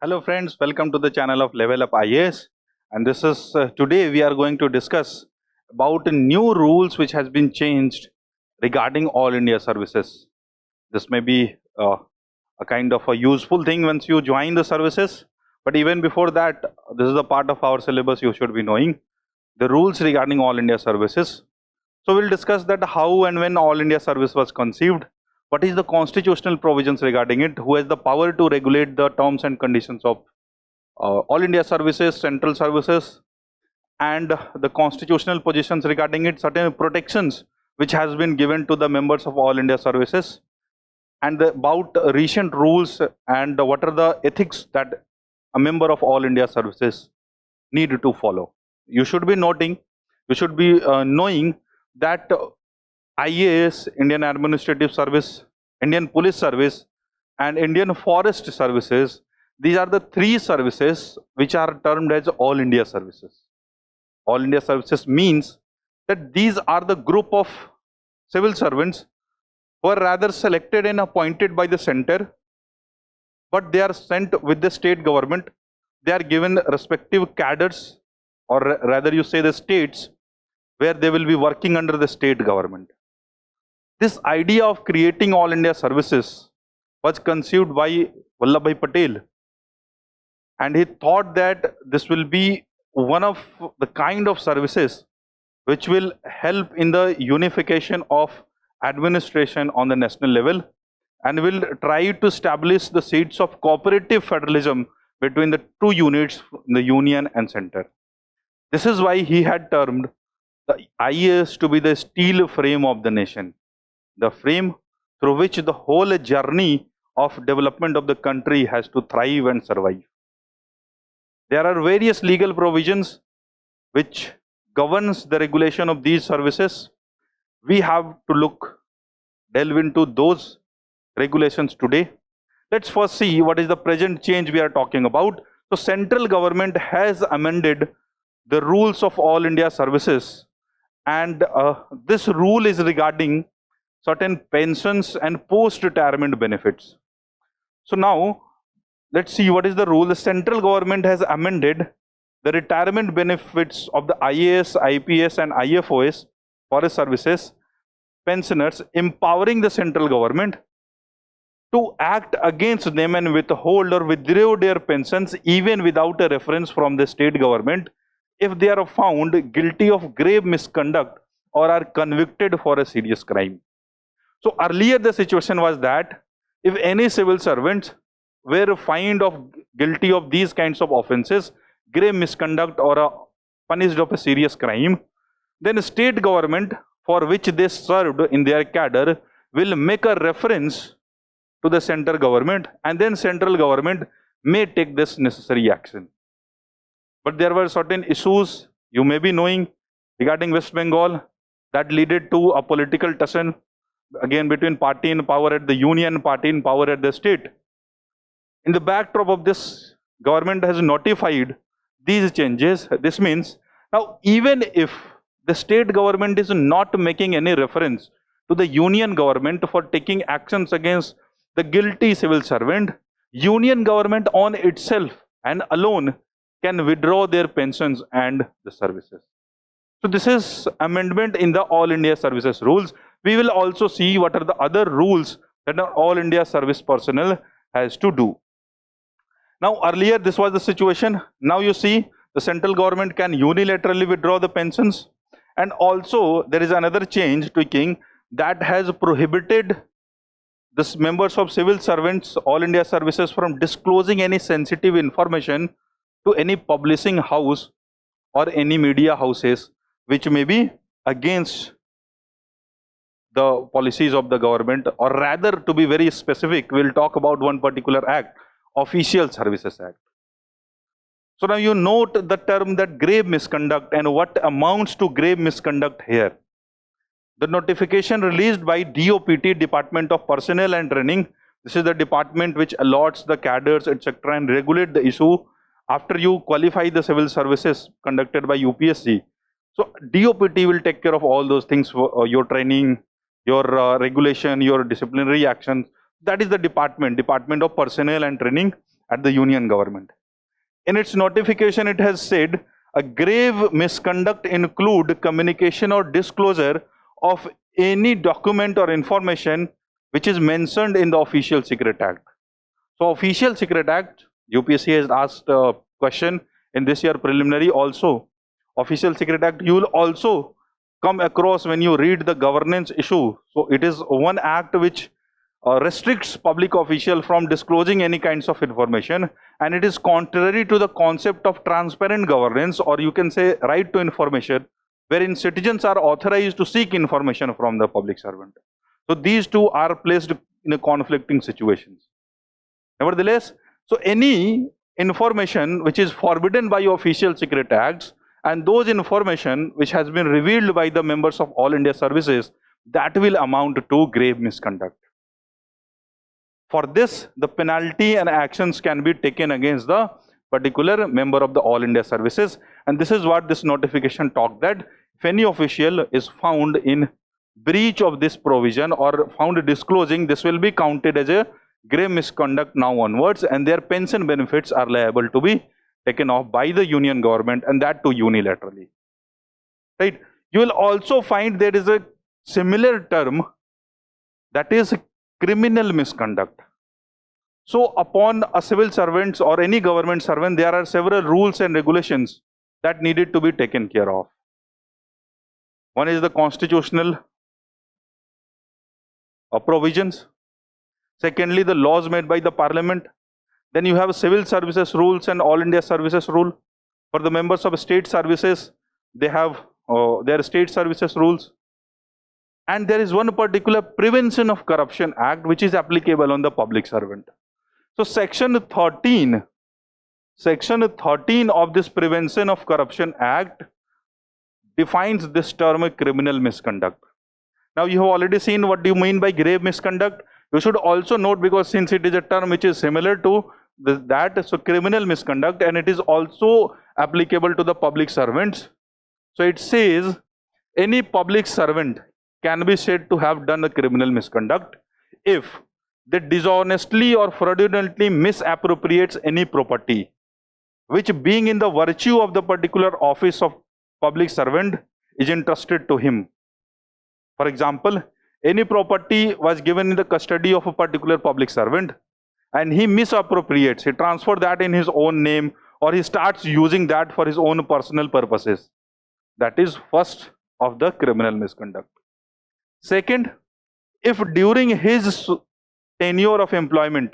Hello friends, welcome to the channel of LevelUp IAS, and this is today we are going to discuss about new rules which has been changed regarding all India services. This may be a kind of a useful thing once you join the services, but even before that, this is a part of our syllabus you should be knowing the rules regarding all India services. So we'll discuss that how and when all India service was conceived, what is the constitutional provisions regarding it, who has the power to regulate the terms and conditions of all India services, central services, and the constitutional positions regarding it, certain protections which has been given to the members of all India services, and about recent rules and what are the ethics that a member of all India services need to follow. You should be noting, you should be knowing that IAS, Indian Administrative Service, Indian Police Service, and Indian Forest Services, these are the three services which are termed as all India services. All India services means that these are the group of civil servants who are rather selected and appointed by the center, but they are sent with the state government. They are given respective cadres, or rather you say the states, where they will be working under the state government. This idea of creating all India services was conceived by Vallabhbhai Patel, and he thought that this will be one of the kind of services which will help in the unification of administration on the national level and will try to establish the seeds of cooperative federalism between the two units, the union and center. This is why he had termed the IAS to be the steel frame of the nation, the frame through which the whole journey of development of the country has to thrive and survive. There are various legal provisions which governs the regulation of these services. We have to delve into those regulations today. Let's first see what is the present change we are talking about. So central government has amended the rules of all India services, and this rule is regarding certain pensions and post-retirement benefits. So now let's see what is the rule. The central government has amended the retirement benefits of the IAS, IPS and IFoS forest services pensioners, empowering the central government to act against them and withhold or withdraw their pensions even without a reference from the state government if they are found guilty of grave misconduct or are convicted for a serious crime. So earlier the situation was that if any civil servants were found guilty of these kinds of offences, grave misconduct or punished of a serious crime, then state government for which they served in their cadre will make a reference to the central government, and then central government may take this necessary action. But there were certain issues you may be knowing regarding West Bengal that led to a political tussle again between party in power at the union, party in power at the state. In the backdrop of this, government has notified these changes. This means now even if the state government is not making any reference to the union government for taking actions against the guilty civil servant, union government on itself and alone can withdraw their pensions and the services. So this is amendment in the all India services rules. We will also see what are the other rules that our all India service personnel has to do. Now earlier this was the situation. Now you see the central government can unilaterally withdraw the pensions, and also there is another change tweaking that has prohibited the members of civil servants, all India services from disclosing any sensitive information to any publishing house or any media houses which may be against the policies of the government, or rather to be very specific, we'll talk about one particular act, Official Services Act. So now you note the term that grave misconduct and what amounts to grave misconduct here. The notification released by DOPT, Department of Personnel and Training, this is the department which allots the cadres etc. and regulate the issue after you qualify the civil services conducted by UPSC. So DOPT will take care of all those things for your training, your regulation, your disciplinary actions. That is the Department of Personnel and Training, at the union government. In its notification, it has said a grave misconduct include communication or disclosure of any document or information which is mentioned in the Official Secret Act. So Official Secret Act, UPSC has asked a question in this year preliminary also. Official Secret Act you will also come across when you read the governance issue. So it is one act which restricts public official from disclosing any kinds of information, and it is contrary to the concept of transparent governance, or you can say right to information, wherein citizens are authorized to seek information from the public servant. So these two are placed in a conflicting situations. Nevertheless, so any information which is forbidden by Official Secret Acts and those information which has been revealed by the members of All India Services, that will amount to grave misconduct. For this, the penalty and actions can be taken against the particular member of the All India Services, and this is what this notification talked, that if any official is found in breach of this provision or found disclosing, this will be counted as a grave misconduct now onwards, and their pension benefits are liable to be taken off by the union government, and that too unilaterally. Right? You will also find there is a similar term, that is criminal misconduct. So upon a civil servant or any government servant, there are several rules and regulations that needed to be taken care of. One is the constitutional provisions. Secondly, the laws made by the parliament. Then you have civil services rules and All India Services rule. For the members of state services, they have their state services rules. And there is one particular Prevention of Corruption Act which is applicable on the public servant. So section 13 of this Prevention of Corruption Act defines this term criminal misconduct. Now you have already seen what do you mean by grave misconduct. You should also note, because since it is a term which is similar to that, so criminal misconduct, and it is also applicable to the public servants. So it says any public servant can be said to have done a criminal misconduct if they dishonestly or fraudulently misappropriates any property which, being in the virtue of the particular office of public servant, is entrusted to him. For example, any property was given in the custody of a particular public servant and he misappropriates, he transfers that in his own name, or he starts using that for his own personal purposes. That is first of the criminal misconduct. Second, if during his tenure of employment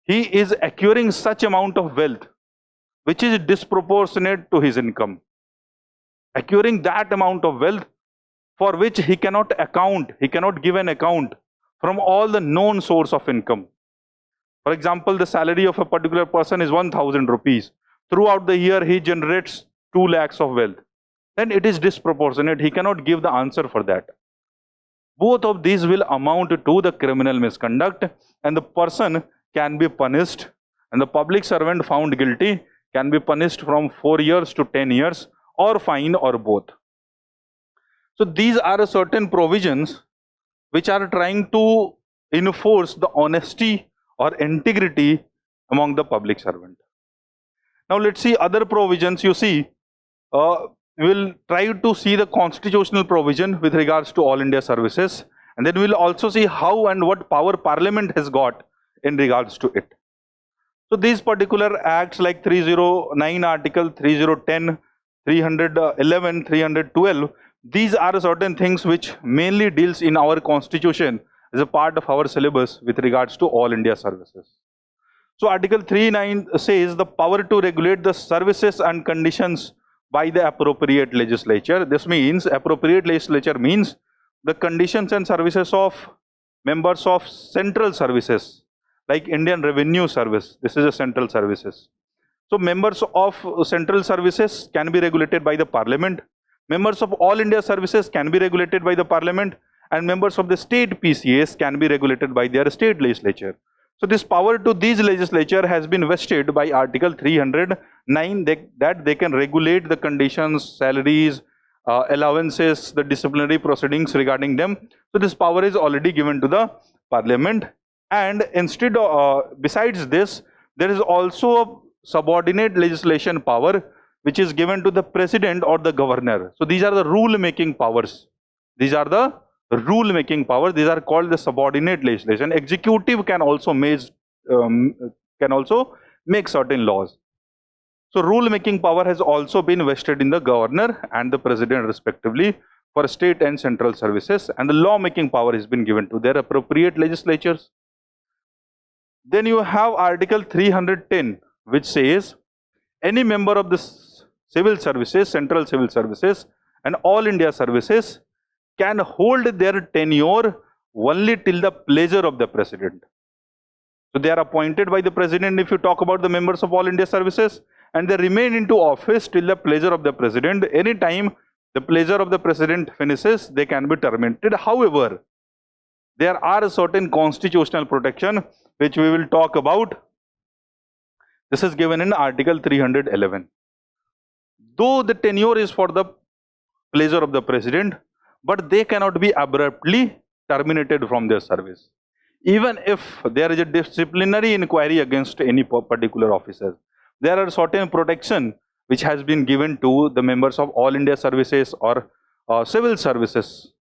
he is acquiring such amount of wealth which is disproportionate to his income, acquiring that amount of wealth for which he cannot account, he cannot give an account from all the known source of income. For example, the salary of a particular person is 1,000 rupees. Throughout the year he generates 2 lakhs of wealth. Then it is disproportionate, he cannot give the answer for that. Both of these will amount to the criminal misconduct, and the person can be punished, and the public servant found guilty can be punished from 4 years to 10 years or fine or both. So these are certain provisions which are trying to enforce the honesty or integrity among the public servant. Now let's see other provisions. You see, we will try to see the constitutional provision with regards to All India Services, and then we will also see how and what power Parliament has got in regards to it. So these particular acts like 309 article, 3010, 311, 312, these are certain things which mainly deals in our constitution as a part of our syllabus with regards to All India Services. So article 39 says the power to regulate the services and conditions by the appropriate legislature. This means appropriate legislature means the conditions and services of members of central services like Indian Revenue Service. This is a central services. So members of central services can be regulated by the Parliament. Members of All India Services can be regulated by the Parliament, and members of the state PCAs can be regulated by their state legislature. So this power to these legislature has been vested by article 309 that they can regulate the conditions, salaries, allowances, the disciplinary proceedings regarding them. So this power is already given to the Parliament, And instead of, besides this, there is also a subordinate legislation power which is given to the president or the governor. So these are the rule making powers. These are the rule making powers. These are called the subordinate legislation. Executive can also make certain laws. So rule making power has also been vested in the governor and the president respectively for state and central services, and the law making power has been given to their appropriate legislatures. Then you have Article 310, which says any member of the civil services, central civil services and all India services can hold their tenure only till the pleasure of the president. So they are appointed by the president if you talk about the members of all India services, and they remain into office till the pleasure of the president. Anytime the pleasure of the president finishes, they can be terminated. However, there are certain constitutional protection which we will talk about. This is given in Article 311. Though the tenure is for the pleasure of the president, but they cannot be abruptly terminated from their service. Even if there is a disciplinary inquiry against any particular officer, there are certain protection which has been given to the members of all India services or civil services.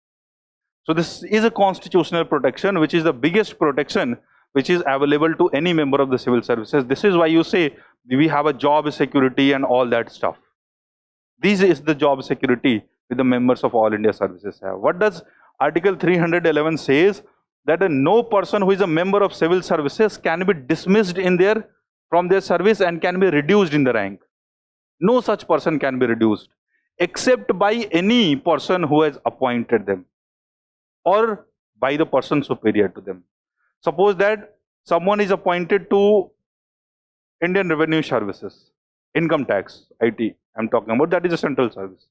So this is a constitutional protection which is the biggest protection which is available to any member of the civil services. This is why you say we have a job security and all that stuff. This is the job security with the members of all India services have. What does Article 311 says? That no person who is a member of civil services can be dismissed from their service and can be reduced in the rank. No such person can be reduced except by any person who has appointed them or by the person superior to them. Suppose that someone is appointed to Indian Revenue Services, income tax, IT, I'm talking about, that is a central service.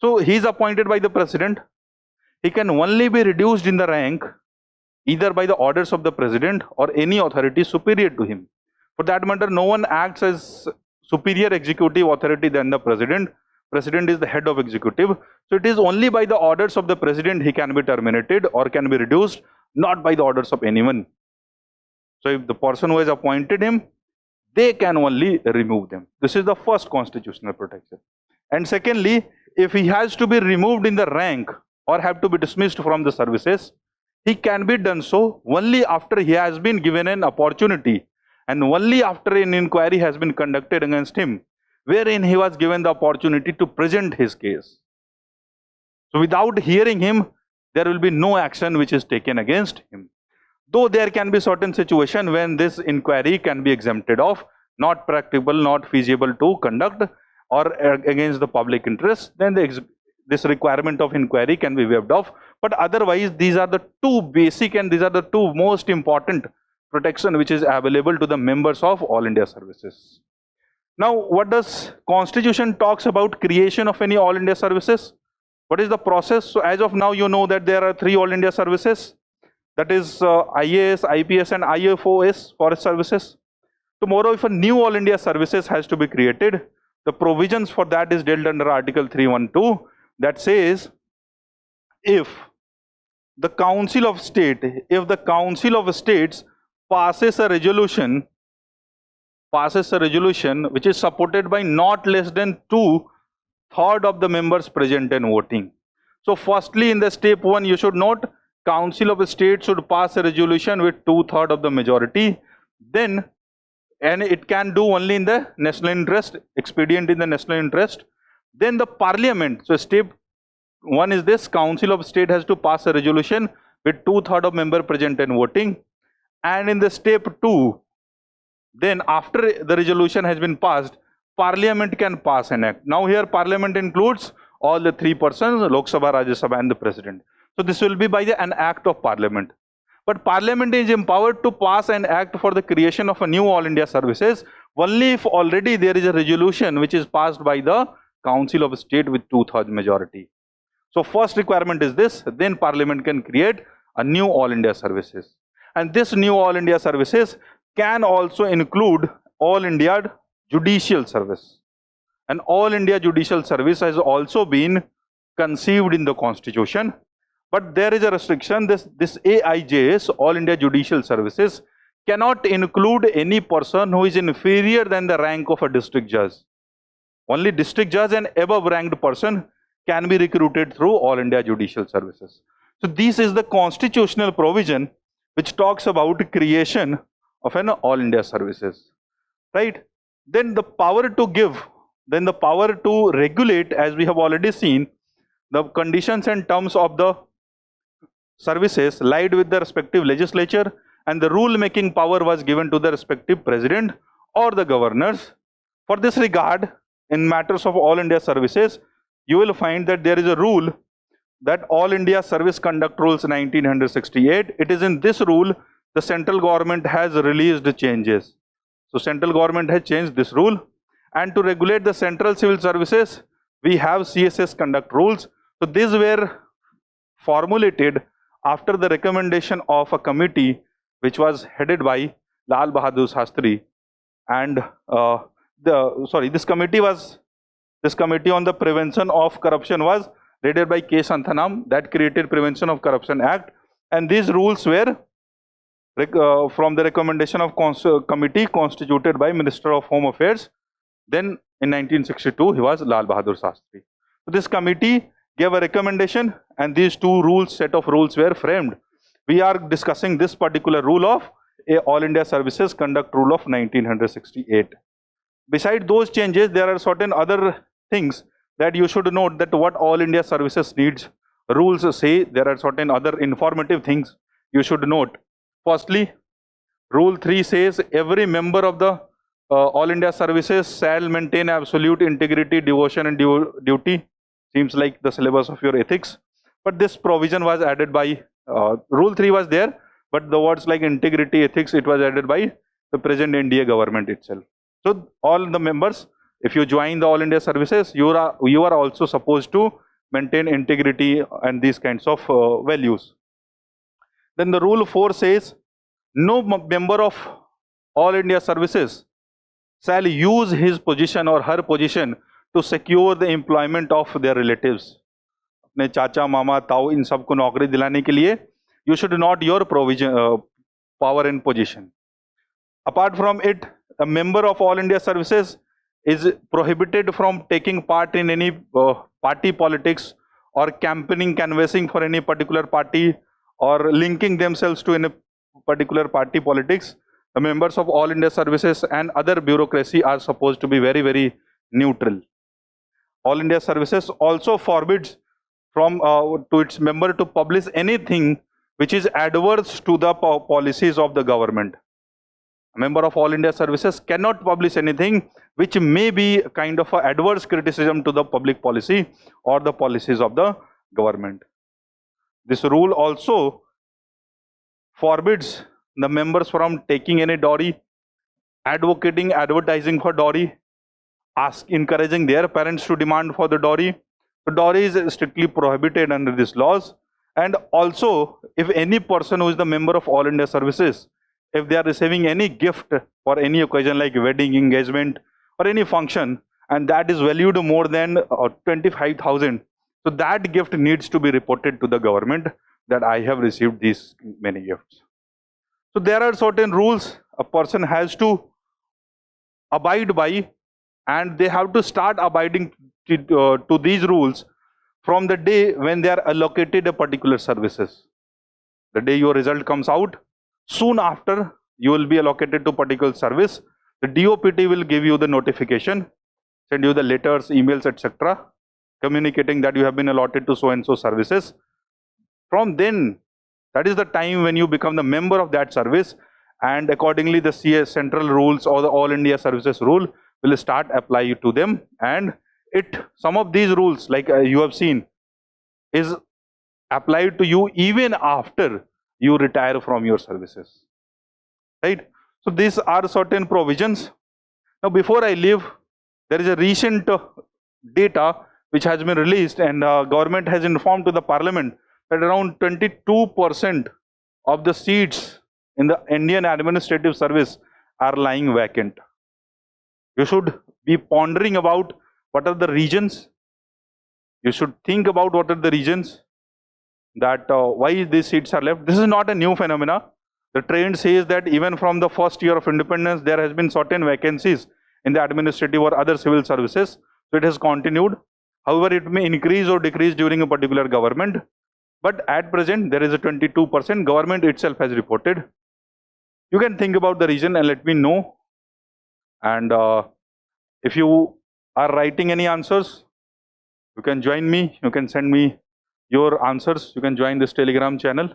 So he is appointed by the president. He can only be reduced in the rank either by the orders of the president or any authority superior to him. For that matter, no one acts as superior executive authority than the president. President is the head of executive. So it is only by the orders of the president he can be terminated or can be reduced, not by the orders of anyone. So if the person who has appointed him, they can only remove them. This is the first constitutional protection. And secondly, if he has to be removed in the rank or have to be dismissed from the services, he can be done so only after he has been given an opportunity and only after an inquiry has been conducted against him, wherein he was given the opportunity to present his case. So without hearing him, there will be no action which is taken against him. Though there can be certain situation when this inquiry can be exempted of, not practicable, not feasible to conduct or against the public interest, then this requirement of inquiry can be waived off. But otherwise, these are the two basic and these are the two most important protection which is available to the members of all India services. Now, what does Constitution talks about creation of any all India services? What is the process? So as of now, you know that there are 3 all India services, that is IAS, IPS and IFoS, forest services. Tomorrow, if a new all India services has to be created, the provisions for that is dealt under Article 312, that says if the Council of States passes a resolution which is supported by not less than 2/3 of the members present and voting. So firstly, in the step 1, you should note Council of States should pass a resolution with 2/3 of the majority. Then, and it can do only in the national interest, expedient in the national interest. Then the Parliament, so step 1 is this, Council of State has to pass a resolution with 2/3 of member present and voting. And in the step 2, then after the resolution has been passed, Parliament can pass an act. Now here Parliament includes all the 3 persons, Lok Sabha, Rajya Sabha and the President. So this will be by an act of Parliament. But Parliament is empowered to pass an act for the creation of a new all India services only if already there is a resolution which is passed by the Council of State with 2/3 majority. So first requirement is this, then Parliament can create a new all India services. And this new all India services can also include all India judicial service. And all India judicial service has also been conceived in the Constitution. But there is a restriction. This AIJS, All India Judicial Services, cannot include any person who is inferior than the rank of a district judge. Only district judge and above ranked person can be recruited through All India Judicial Services. So this is the constitutional provision which talks about creation of an All India Services, right? Then the power to give, then the power to regulate, as we have already seen, the conditions and terms of the services lied with the respective legislature, and the rule making power was given to the respective president or the governors. For this regard, in matters of All India Services, you will find that there is a rule, that All India Service Conduct Rules 1968. It is in this rule the central government has released changes. So central government has changed this rule, and to regulate the central civil services, we have CSS conduct rules. So these were formulated after the recommendation of a committee which was headed by Lal Bahadur Shastri, and this committee on the prevention of corruption was headed by K. Santhanam, that created Prevention of Corruption Act, and these rules were from the recommendation of committee constituted by Minister of Home Affairs. Then in 1962 he was Lal Bahadur Shastri. So this committee gave a recommendation, and these two set of rules were framed. We are discussing this particular rule of All India Services Conduct Rule of 1968. Beside those changes, there are certain other things that you should note, that what All India Services needs rules say. There are certain other informative things you should note. Firstly, Rule 3 says every member of the All India Services shall maintain absolute integrity, devotion and duty. Seems like the syllabus of your ethics. But this provision was added by, Rule 3 was there, but the words like integrity, ethics, it was added by the present NDA government itself. So all the members, if you join the All India Services, you are also supposed to maintain integrity and these kinds of values. Then the Rule 4 says, no member of All India Services shall use his position or her position to secure the employment of their relatives. अपने चाचा, मामा, ताऊ, इन सबको नौकरी दिलाने के लिए you should not your provision, power and position. Apart from it, a member of All India Services is prohibited from taking part in any party politics or campaigning, canvassing for any particular party or linking themselves to any particular party politics. The members of All India Services and other bureaucracy are supposed to be very, very neutral. All India Services also forbids from to its member to publish anything which is adverse to the policies of the government. A member of All India Services cannot publish anything which may be kind of an adverse criticism to the public policy or the policies of the government. This rule also forbids the members from taking any dowry, advocating, advertising for dowry, encouraging their parents to demand for the dowry. The dowry is strictly prohibited under these laws. And also, if any person who is the member of All India Services, if they are receiving any gift for any occasion like wedding, engagement or any function, and that is valued more than 25,000, so that gift needs to be reported to the government that I have received these many gifts. So there are certain rules a person has to abide by, and they have to start abiding to these rules from the day when they are allocated a particular services. The day your result comes out, soon after you will be allocated to particular service. The DOPT will give you the notification, send you the letters, emails, etc., communicating that you have been allotted to so and so services. From then, that is the time when you become the member of that service, and accordingly the CS central rules or the All India Services rule will start apply to them. And some of these rules, like you have seen, is applied to you even after you retire from your services, right? So these are certain provisions. Now before I leave, there is a recent data which has been released, and government has informed to the parliament that around 22% of the seats in the Indian administrative service are lying vacant. You should be pondering about what are the reasons. You should think about what are the reasons. that why these seats are left. This is not a new phenomena. The trend says that even from the first year of independence, there has been certain vacancies in the administrative or other civil services. So it has continued. However, it may increase or decrease during a particular government. But at present, there is a 22% government itself has reported. You can think about the reason and let me know. And if you are writing any answers, you can join me. You can send me your answers. You can join this Telegram channel,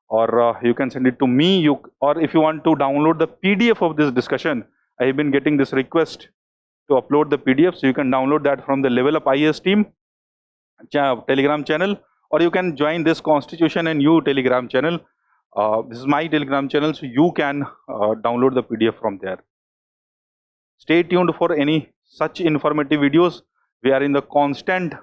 or you can send it to me. Or if you want to download the PDF of this discussion, I have been getting this request to upload the PDF, so you can download that from the LevelUp IAS team Telegram channel, or you can join this Constitution and You Telegram channel. This is my Telegram channel, so you can download the PDF from there. Stay tuned for any such informative videos. We are in the constant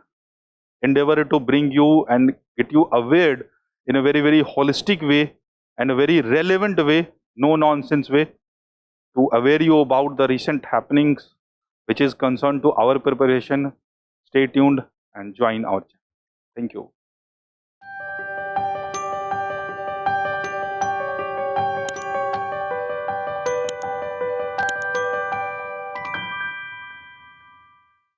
endeavor to bring you and get you aware in a very, very holistic way and a very relevant way, no nonsense way, to aware you about the recent happenings which is concerned to our preparation. Stay tuned and join our channel. Thank you.